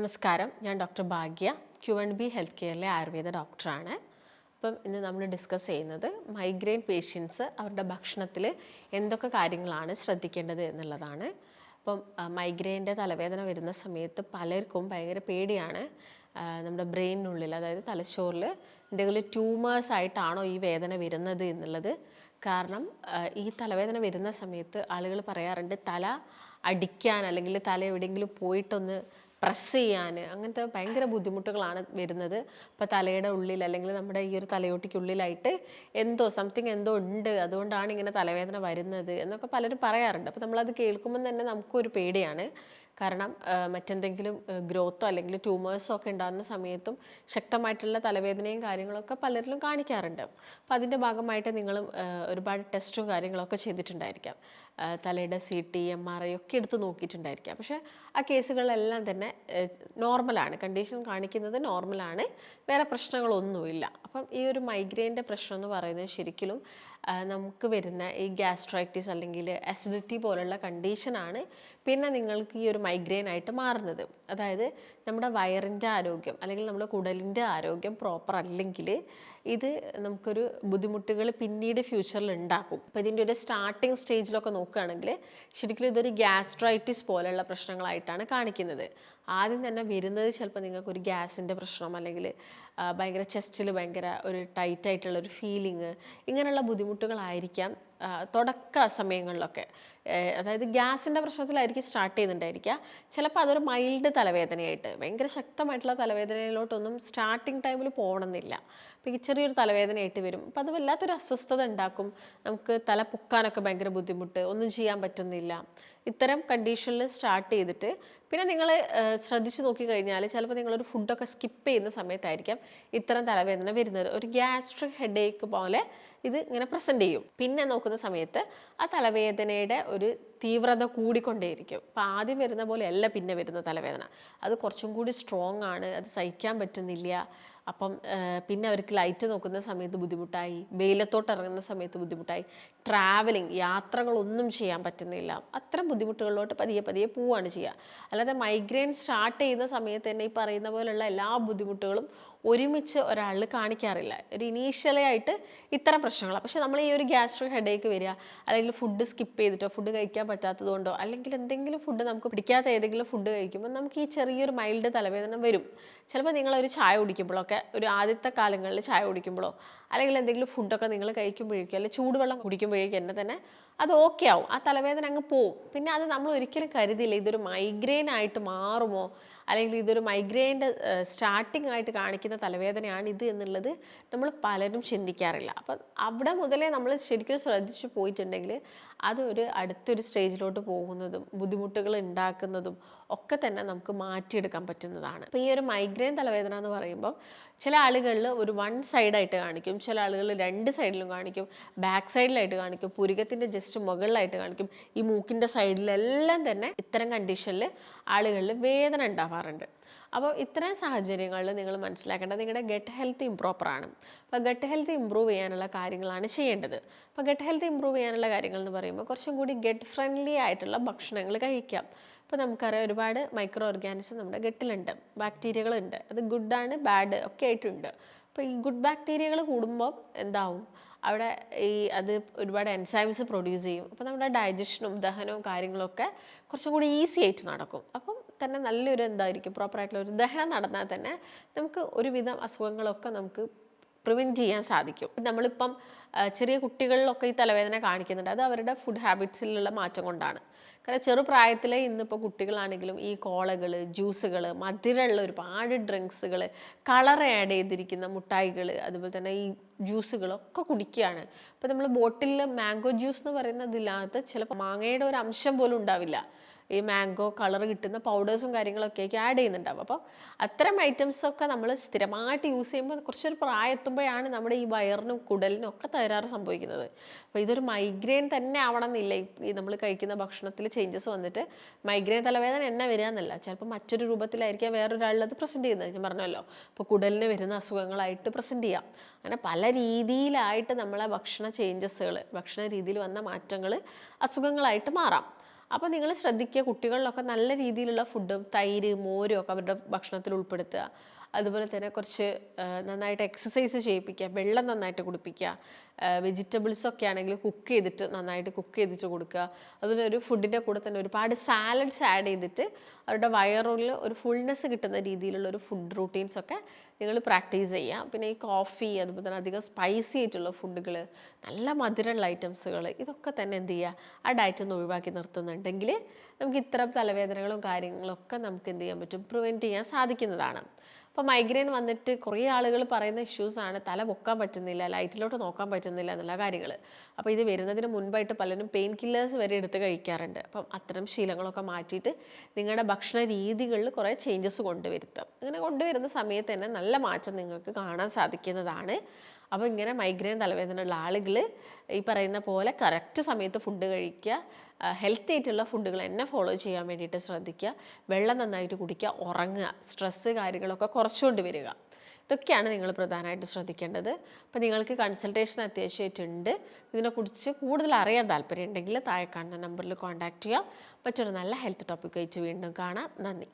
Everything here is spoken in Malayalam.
നമസ്കാരം, ഞാൻ ഡോക്ടർ ഭാഗ്യ, Q&B ഹെൽത്ത് കെയറിലെ ആയുർവേദ ഡോക്ടറാണ്. അപ്പം ഇന്ന് നമ്മൾ ഡിസ്കസ് ചെയ്യുന്നത് മൈഗ്രെയിൻ പേഷ്യൻസ് അവരുടെ ഭക്ഷണത്തിൽ എന്തൊക്കെ കാര്യങ്ങളാണ് ശ്രദ്ധിക്കേണ്ടത് എന്നുള്ളതാണ്. അപ്പം മൈഗ്രെയിൻ്റെ തലവേദന വരുന്ന സമയത്ത് പലർക്കും ഭയങ്കര പേടിയാണ്. നമ്മുടെ ബ്രെയിനിനുള്ളിൽ, അതായത് തലച്ചോറിൽ എന്തെങ്കിലും ട്യൂമേഴ്സ് ആയിട്ടാണോ ഈ വേദന വരുന്നത് എന്നുള്ളത്. കാരണം ഈ തലവേദന വരുന്ന സമയത്ത് ആളുകൾ പറയാറുണ്ട് തല അടിക്കാൻ അല്ലെങ്കിൽ തല എവിടെയെങ്കിലും പോയിട്ടൊന്ന് പ്രസ് ചെയ്യാൻ, അങ്ങനത്തെ ഭയങ്കര ബുദ്ധിമുട്ടുകളാണ് വരുന്നത്. ഇപ്പോൾ തലയുടെ ഉള്ളിൽ അല്ലെങ്കിൽ നമ്മുടെ ഈ ഒരു തലയോട്ടിക്കുള്ളിലായിട്ട് സംതിങ് എന്തോ ഉണ്ട്, അതുകൊണ്ടാണ് ഇങ്ങനെ തലവേദന വരുന്നത് എന്നൊക്കെ പലരും പറയാറുണ്ട്. അപ്പോൾ നമ്മളത് കേൾക്കുമ്പോൾ തന്നെ നമുക്കൊരു പേടിയാണ്. കാരണം മറ്റെന്തെങ്കിലും ഗ്രോത്തോ അല്ലെങ്കിൽ ട്യൂമേഴ്സോ ഒക്കെ ഉണ്ടാകുന്ന സമയത്തും ശക്തമായിട്ടുള്ള തലവേദനയും കാര്യങ്ങളൊക്കെ പലരിലും കാണിക്കാറുണ്ട്. അപ്പോൾ അതിൻ്റെ ഭാഗമായിട്ട് നിങ്ങൾ ഒരുപാട് ടെസ്റ്റും കാര്യങ്ങളൊക്കെ ചെയ്തിട്ടുണ്ടായിരിക്കാം. തലയുടെ CT, MRI ഒക്കെ എടുത്ത് നോക്കിയിട്ടുണ്ടായിരിക്കാം. പക്ഷേ ആ കേസുകളെല്ലാം തന്നെ നോർമലാണ്, കണ്ടീഷൻ കാണിക്കുന്നത് നോർമലാണ്, വേറെ പ്രശ്നങ്ങളൊന്നുമില്ല. അപ്പം ഈ ഒരു മൈഗ്രെയിൻ്റെ പ്രശ്നം എന്ന് പറയുന്നത് ശരിക്കും നമുക്ക് വരുന്ന ഈ ഗ്യാസ്ട്രൈറ്റിസ് അല്ലെങ്കിൽ അസിഡിറ്റി പോലുള്ള കണ്ടീഷനാണ് പിന്നെ നിങ്ങൾക്ക് ഈ ഒരു മൈഗ്രെയിൻ ആയിട്ട് മാറുന്നത്. അതായത് നമ്മുടെ വയറിൻ്റെ ആരോഗ്യം അല്ലെങ്കിൽ നമ്മുടെ കുടലിൻ്റെ ആരോഗ്യം പ്രോപ്പർ അല്ലെങ്കിൽ ഇത് നമുക്കൊരു ബുദ്ധിമുട്ടുകൾ പിന്നീട് ഫ്യൂച്ചറിൽ ഉണ്ടാക്കും. അപ്പോൾ ഇതിൻ്റെ ഒരു സ്റ്റാർട്ടിങ് സ്റ്റേജിലൊക്കെ നോക്കുകയാണെങ്കിൽ ശരിക്കും ഇതൊരു ഗ്യാസ്ട്രൈറ്റിസ് പോലെയുള്ള പ്രശ്നങ്ങളായിട്ടാണ് കാണിക്കുന്നത്. ആദ്യം തന്നെ വരുന്നത് ചിലപ്പോൾ നിങ്ങൾക്കൊരു ഗ്യാസിൻ്റെ പ്രശ്നം അല്ലെങ്കിൽ ഭയങ്കര ചെസ്റ്റിൽ ഭയങ്കര ഒരു ടൈറ്റായിട്ടുള്ള ഒരു ഫീലിങ്, ഇങ്ങനെയുള്ള ബുദ്ധിമുട്ടുകളായിരിക്കാം തുടക്ക സമയങ്ങളിലൊക്കെ. അതായത് ഗ്യാസിൻ്റെ പ്രശ്നത്തിലായിരിക്കും സ്റ്റാർട്ട് ചെയ്യുന്നുണ്ടായിരിക്കുക. ചിലപ്പോൾ അതൊരു മൈൽഡ് തലവേദനയായിട്ട്, ഭയങ്കര ശക്തമായിട്ടുള്ള തലവേദനയിലോട്ടൊന്നും സ്റ്റാർട്ടിങ് ടൈമിൽ പോകണമെന്നില്ല. അപ്പോൾ ഈ ചെറിയൊരു തലവേദനയായിട്ട് വരും. അപ്പോൾ അത് വല്ലാത്തൊരു അസ്വസ്ഥത ഉണ്ടാക്കും. നമുക്ക് തല പൊക്കാനൊക്കെ ഭയങ്കര ബുദ്ധിമുട്ട്, ഒന്നും ചെയ്യാൻ പറ്റുന്നില്ല. ഇത്തരം കണ്ടീഷനിൽ സ്റ്റാർട്ട് ചെയ്തിട്ട് പിന്നെ നിങ്ങൾ ശ്രദ്ധിച്ച് നോക്കിക്കഴിഞ്ഞാൽ ചിലപ്പോൾ നിങ്ങളൊരു ഫുഡൊക്കെ സ്കിപ്പ് ചെയ്യുന്ന സമയത്തായിരിക്കാം ഇത്തരം തലവേദന വരുന്നത്. ഒരു ഗ്യാസ്ട്രിക് ഹെഡേക്ക് പോലെ ഇത് ഇങ്ങനെ പ്രസൻറ്റ് ചെയ്യും. പിന്നെ നോക്കുന്ന സമയത്ത് ആ തലവേദനയുടെ ഒരു തീവ്രത കൂടിക്കൊണ്ടേയിരിക്കും. അപ്പോൾ ആദ്യം വരുന്ന പോലെ അല്ല പിന്നെ വരുന്ന തലവേദന, അത് കുറച്ചും കൂടി സ്ട്രോങ് ആണ്, അത് സഹിക്കാൻ പറ്റുന്നില്ല. അപ്പം പിന്നെ അവർക്ക് ലൈറ്റ് നോക്കുന്ന സമയത്ത് ബുദ്ധിമുട്ടായി, വെയിലത്തോട്ട് ഇറങ്ങുന്ന സമയത്ത് ബുദ്ധിമുട്ടായി, ട്രാവലിംഗ് യാത്രകളൊന്നും ചെയ്യാൻ പറ്റുന്നില്ല. അത്തരം ബുദ്ധിമുട്ടുകളിലോട്ട് പതിയെ പതിയെ പോവുകയാണ് ചെയ്യുക. അല്ലാതെ മൈഗ്രെയിൻ സ്റ്റാർട്ട് ചെയ്യുന്ന സമയത്ത് തന്നെ ഈ പറയുന്ന പോലുള്ള എല്ലാ ബുദ്ധിമുട്ടുകളും ഒരുമിച്ച് ഒരാളിൽ കാണിക്കാറില്ല. ഒരു ഇനീഷ്യലി ആയിട്ട് ഇത്തരം പ്രശ്നങ്ങളാണ്. പക്ഷെ നമ്മൾ ഈ ഒരു ഗ്യാസ്ട്രിക് ഹെഡേക്ക് വരിക, അല്ലെങ്കിൽ ഫുഡ് സ്കിപ്പ് ചെയ്തിട്ടോ ഫുഡ് കഴിക്കാൻ പറ്റാത്തതുകൊണ്ടോ അല്ലെങ്കിൽ എന്തെങ്കിലും ഫുഡ് നമുക്ക് പിടിക്കാത്ത ഏതെങ്കിലും ഫുഡ് കഴിക്കുമ്പോൾ നമുക്ക് ഈ ചെറിയൊരു മൈൽഡ് തലവേദന വരും. ചിലപ്പോൾ നിങ്ങളൊരു ചായ കുടിക്കുമ്പോഴൊക്കെ, ഒരു ആദ്യത്തെ കാലങ്ങളിൽ ചായ കുടിക്കുമ്പോഴോ അല്ലെങ്കിൽ എന്തെങ്കിലും ഫുഡൊക്കെ നിങ്ങൾ കഴിക്കുമ്പോഴേക്കും അല്ലെങ്കിൽ ചൂടുവെള്ളം കുടിക്കുമ്പോഴേക്കും തന്നെ അത് ഓക്കെ ആവും, ആ തലവേദന അങ്ങ് പോവും. പിന്നെ അത് നമ്മൾ ഒരിക്കലും കരുതില്ല ഇതൊരു മൈഗ്രെയിൻ ആയിട്ട് മാറുമോ അല്ലെങ്കിൽ ഇതൊരു മൈഗ്രെയിൻ്റെ സ്റ്റാർട്ടിംഗ് ആയിട്ട് കാണിക്കുന്ന തലവേദനയാണ് ഇത് എന്നുള്ളത് നമ്മൾ പലരും ചിന്തിക്കാറില്ല. അപ്പം അവിടെ മുതലേ നമ്മൾ ശരിക്കും ശ്രദ്ധിച്ചു പോയിട്ടുണ്ടെങ്കിൽ അത് ഒരു അടുത്തൊരു സ്റ്റേജിലോട്ട് പോകുന്നതും ബുദ്ധിമുട്ടുകൾ ഉണ്ടാക്കുന്നതും ഒക്കെ തന്നെ നമുക്ക് മാറ്റിയെടുക്കാൻ പറ്റുന്നതാണ്. അപ്പോൾ ഈ ഒരു മൈഗ്രെയിൻ തലവേദന എന്ന് പറയുമ്പോൾ ചില ആളുകളിൽ ഒരു വൺ സൈഡായിട്ട് കാണിക്കും, ചില ആളുകൾ രണ്ട് സൈഡിലും കാണിക്കും, ബാക്ക് സൈഡിലായിട്ട് കാണിക്കും, പുരികത്തിൻ്റെ ജസ്റ്റ് മുകളിലായിട്ട് കാണിക്കും, ഈ മൂക്കിൻ്റെ സൈഡിലെല്ലാം തന്നെ ഇത്തരം കണ്ടീഷനിൽ ആളുകളിൽ വേദന ഉണ്ടാവാറുണ്ട്. അപ്പോൾ ഇത്തരം സാഹചര്യങ്ങളിൽ നിങ്ങൾ മനസ്സിലാക്കേണ്ടത് നിങ്ങളുടെ ഗട്ട് ഹെൽത്ത് ഇംപ്രോപ്പറാണ്. അപ്പോൾ ഗട്ട് ഹെൽത്ത് ഇമ്പ്രൂവ് ചെയ്യാനുള്ള കാര്യങ്ങളാണ് ചെയ്യേണ്ടത്. അപ്പോൾ ഗട്ട് ഹെൽത്ത് ഇമ്പ്രൂവ് ചെയ്യാനുള്ള കാര്യങ്ങൾ എന്ന് പറയുമ്പോൾ കുറച്ചും കൂടി ഗട്ട് ഫ്രണ്ട്ലി ആയിട്ടുള്ള ഭക്ഷണങ്ങൾ കഴിക്കാം. ഇപ്പോൾ നമുക്കറിയാം ഒരുപാട് മൈക്രോ ഓർഗാനിസം നമ്മുടെ ഗട്ടിലുണ്ട്, ബാക്ടീരിയകളുണ്ട്. അത് ഗുഡാണ് ബാഡ് ഒക്കെ ആയിട്ടുണ്ട്. അപ്പോൾ ഈ ഗുഡ് ബാക്ടീരിയകൾ കൂടുമ്പോൾ എന്താവും, അവിടെ അത് ഒരുപാട് എൻസൈംസ് പ്രൊഡ്യൂസ് ചെയ്യും. അപ്പോൾ നമ്മുടെ ഡൈജഷനും ദഹനവും കാര്യങ്ങളൊക്കെ കുറച്ചും കൂടി ഈസി ആയിട്ട് നടക്കും. അപ്പം തന്നെ നല്ലൊരു പ്രോപ്പറായിട്ടുള്ള ഒരു ദഹനം നടന്നാൽ തന്നെ നമുക്ക് ഒരുവിധം അസുഖങ്ങളൊക്കെ നമുക്ക് പ്രിവെൻറ്റ് ചെയ്യാൻ സാധിക്കും. നമ്മളിപ്പം ചെറിയ കുട്ടികളിലൊക്കെ ഈ തലവേദന കാണിക്കുന്നുണ്ട്, അത് അവരുടെ ഫുഡ് ഹാബിറ്റ്സിലുള്ള മാറ്റം കൊണ്ടാണ്. കാരണം ചെറുപ്രായത്തിലെ ഇന്നിപ്പോൾ കുട്ടികളാണെങ്കിലും ഈ കോളകൾ, ജ്യൂസുകൾ, മധുരമുള്ള ഒരുപാട് ഡ്രിങ്ക്സുകൾ, കളർ ആഡ് ചെയ്തിരിക്കുന്ന മുട്ടായികൾ, അതുപോലെ തന്നെ ഈ ജ്യൂസുകളൊക്കെ കുടിക്കുകയാണ്. അപ്പോൾ നമ്മൾ ബോട്ടിലിൽ മാംഗോ ജ്യൂസ് എന്ന് പറയുന്നതിനകത്ത് ചിലപ്പോൾ മാങ്ങയുടെ ഒരു അംശം പോലും ഉണ്ടാവില്ല. ഈ മാംഗോ കളർ കിട്ടുന്ന പൗഡേഴ്സും കാര്യങ്ങളൊക്കെ ആഡ് ചെയ്യുന്നുണ്ടാവും. അപ്പോൾ അത്തരം ഐറ്റംസൊക്കെ നമ്മൾ സ്ഥിരമായിട്ട് യൂസ് ചെയ്യുമ്പോൾ കുറച്ചൊരു പ്രായം എത്തുമ്പോഴാണ് നമ്മുടെ ഈ വയറിനും കുടലിനും ഒക്കെ തകരാറ് സംഭവിക്കുന്നത്. അപ്പോൾ ഇതൊരു മൈഗ്രെയിൻ തന്നെ ആവണമെന്നില്ല. ഈ നമ്മൾ കഴിക്കുന്ന ഭക്ഷണത്തിൽ ചേഞ്ചസ് വന്നിട്ട് മൈഗ്രെയിൻ തലവേദന എന്നെ വരിക എന്നല്ല, ചിലപ്പോൾ മറ്റൊരു രൂപത്തിലായിരിക്കാം വേറൊരാളത് പ്രസൻറ്റ് ചെയ്യുന്നത്. ഞാൻ പറഞ്ഞല്ലോ, ഇപ്പോൾ കുടലിന് വരുന്ന അസുഖങ്ങളായിട്ട് പ്രസൻറ്റ് ചെയ്യാം. അങ്ങനെ പല രീതിയിലായിട്ട് നമ്മളെ ഭക്ഷണ ചേഞ്ചസുകൾ, ഭക്ഷണ രീതിയിൽ വന്ന മാറ്റങ്ങൾ അസുഖങ്ങളായിട്ട് മാറാം. അപ്പോൾ നിങ്ങൾ ശ്രദ്ധിക്കുക, കുട്ടികളിലൊക്കെ നല്ല രീതിയിലുള്ള ഫുഡും തൈര് മോരും ഒക്കെ അവരുടെ ഭക്ഷണത്തിൽ ഉൾപ്പെടുത്തുക. അതുപോലെ തന്നെ കുറച്ച് നന്നായിട്ട് എക്സസൈസ് ചെയ്യിപ്പിക്കുക, വെള്ളം നന്നായിട്ട് കുടിപ്പിക്കുക. വെജിറ്റബിൾസൊക്കെ ആണെങ്കിൽ നന്നായിട്ട് കുക്ക് ചെയ്തിട്ട് കൊടുക്കുക. അതുപോലെ ഒരു ഫുഡിൻ്റെ കൂടെ തന്നെ ഒരുപാട് സാലഡ്സ് ആഡ് ചെയ്തിട്ട് അവരുടെ വയറിൽ ഒരു ഫുൾനെസ് കിട്ടുന്ന രീതിയിലുള്ള ഒരു ഫുഡ് റൂട്ടീൻസൊക്കെ നിങ്ങൾ പ്രാക്ടീസ് ചെയ്യുക. പിന്നെ ഈ കോഫി, അതുപോലെ തന്നെ അധികം സ്പൈസി ആയിട്ടുള്ള ഫുഡുകൾ, നല്ല മധുരമുള്ള ഐറ്റംസുകൾ, ഇതൊക്കെ തന്നെ എന്ത് ചെയ്യുക, ആ ഡയറ്റിൽ നിന്ന് ഒഴിവാക്കി നിർത്തുന്നുണ്ടെങ്കിൽ നമുക്ക് ഇത്തരം തലവേദനകളും കാര്യങ്ങളൊക്കെ നമുക്ക് എന്ത് ചെയ്യാൻ പറ്റും, പ്രിവെൻറ്റ് ചെയ്യാൻ സാധിക്കുന്നതാണ്. അപ്പോൾ മൈഗ്രെയിൻ വന്നിട്ട് കുറേ ആളുകൾ പറയുന്ന ഇഷ്യൂസാണ് തല പൊക്കാൻ പറ്റുന്നില്ല, ലൈറ്റിലോട്ട് നോക്കാൻ പറ്റുന്നില്ല എന്നുള്ള കാര്യങ്ങൾ. അപ്പോൾ ഇത് വരുന്നതിന് മുൻപായിട്ട് പലരും പെയിൻ കില്ലേഴ്സ് വരെ എടുത്ത് കഴിക്കാറുണ്ട്. അപ്പം അത്തരം ശീലങ്ങളൊക്കെ മാറ്റിയിട്ട് നിങ്ങളുടെ ഭക്ഷണ രീതികളിൽ കുറേ ചേഞ്ചസ് കൊണ്ടുവരുത്താം. അങ്ങനെ കൊണ്ടുവരുന്ന സമയത്ത് തന്നെ നല്ല മാറ്റം നിങ്ങൾക്ക് കാണാൻ സാധിക്കുന്നതാണ്. അപ്പോൾ ഇങ്ങനെ മൈഗ്രെയിൻ തലവേദന ഉള്ള ആളുകൾ ഈ പറയുന്ന പോലെ കറക്റ്റ് സമയത്ത് ഫുഡ് കഴിക്കുക, ഹെൽത്തി ആയിട്ടുള്ള ഫുഡുകൾ തന്നെ ഫോളോ ചെയ്യാൻ വേണ്ടിയിട്ട് ശ്രദ്ധിക്കുക, വെള്ളം നന്നായിട്ട് കുടിക്കുക, ഉറങ്ങുക, സ്ട്രെസ്സ് കാര്യങ്ങളൊക്കെ കുറച്ചുകൊണ്ട് വരിക. ഇതൊക്കെയാണ് നിങ്ങൾ പ്രധാനമായിട്ട് ശ്രദ്ധിക്കേണ്ടത്. അപ്പോൾ നിങ്ങൾക്ക് കൺസൾട്ടേഷൻ അത്യാവശ്യമായിട്ടുണ്ട്. ഇതിനെക്കുറിച്ച് കൂടുതൽ അറിയാൻ താല്പര്യം ഉണ്ടെങ്കിൽ താഴെ കാണുന്ന നമ്പറിൽ കോൺടാക്റ്റ് ചെയ്യുക. മറ്റൊരു നല്ല ഹെൽത്ത് ടോപ്പിക് വെച്ച് വീണ്ടും കാണാം. നന്ദി.